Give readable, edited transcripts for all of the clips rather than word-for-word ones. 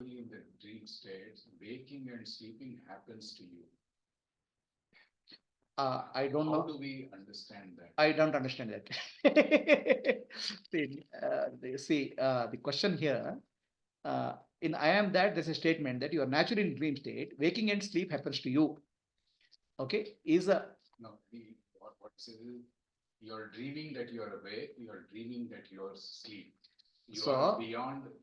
In the dream state, waking and sleeping happens to you. I don't know. How do we understand that? I don't understand that. The question here, in I am that, there's a statement that you are naturally in dream state, waking and sleep happens to you. Okay, is a No, what says is, you're dreaming that you're awake, you're dreaming that you're asleep. You are beyond that.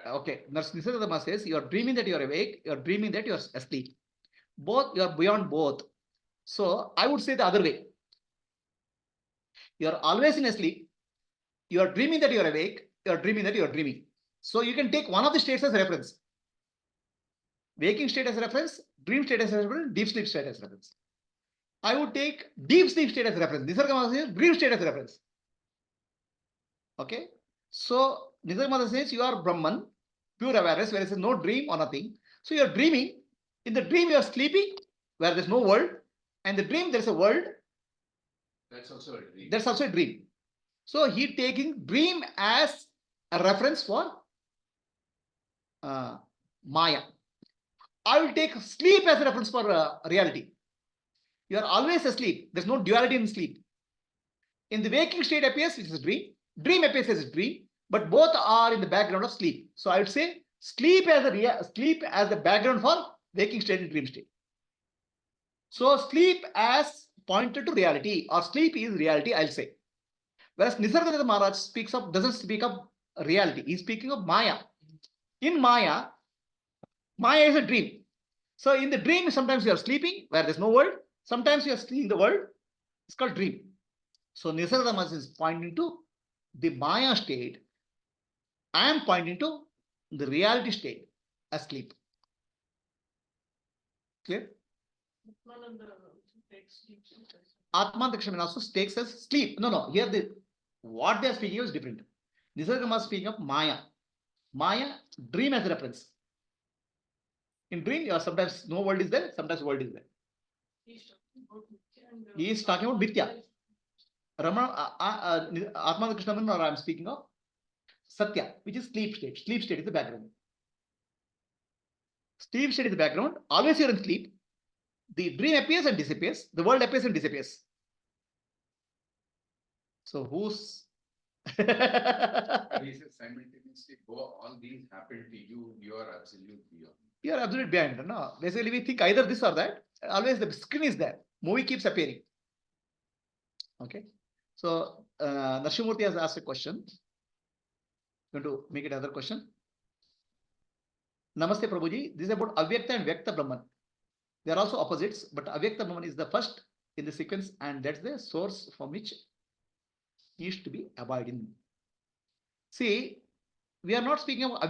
Okay, Nisargama says you are dreaming that you are awake, you are dreaming that you are asleep. Both, you are beyond both. So I would say the other way. You are always in a sleep. You are dreaming that you are awake. You are dreaming that you are dreaming. So you can take one of the states as reference. Waking state as reference, dream state as reference, deep sleep state as reference. I would take deep sleep state as reference. Nisargama says dream state as reference. Okay. So Nisargama says you are Brahman, pure awareness, where there is no dream or nothing. So you are dreaming. In the dream, you are sleeping, where there is no world. And the dream, there is a world. That's also a dream. That's also a dream. So he taking dream as a reference for Maya. I will take sleep as a reference for reality. You are always asleep. There's no duality in sleep. In the waking state appears, which is a dream. Dream appears as a dream, but both are in the background of sleep. So I would say sleep as the background for waking state and dream state. So sleep as pointed to reality, or sleep is reality, I'll say. Whereas Nisargadatta Maharaj doesn't speak of reality. He's speaking of Maya. In Maya is a dream. So in the dream, sometimes you are sleeping where there's no world. Sometimes you are seeing the world. It's called dream. So Nisargadatta Maharaj is pointing to the Maya state. I am pointing to the reality state as sleep. Clear? Atma also takes as sleep. No. Here what they are speaking is different. Nisargama is speaking of Maya. Maya, dream as a reference. In dream, you are sometimes no world is there, sometimes world is there. He is talking about Mithya. Atma Krishna, or I am speaking of Satya, which is sleep state. Sleep state is the background. Sleep state is the background. Always you are in sleep. The dream appears and disappears. The world appears and disappears. So who's simultaneously all these happen to you, you are absolute beyond. You are absolute behind. No, basically we think either this or that. Always the screen is there. Movie keeps appearing. Okay. So Narshimurti has asked a question. Going to make it another question. Namaste Prabhuji. This is about Avyakta and Vyakta Brahman. They are also opposites, but Avyakta Brahman is the first in the sequence, and that's the source from which he is to be abiding. See, we are not speaking of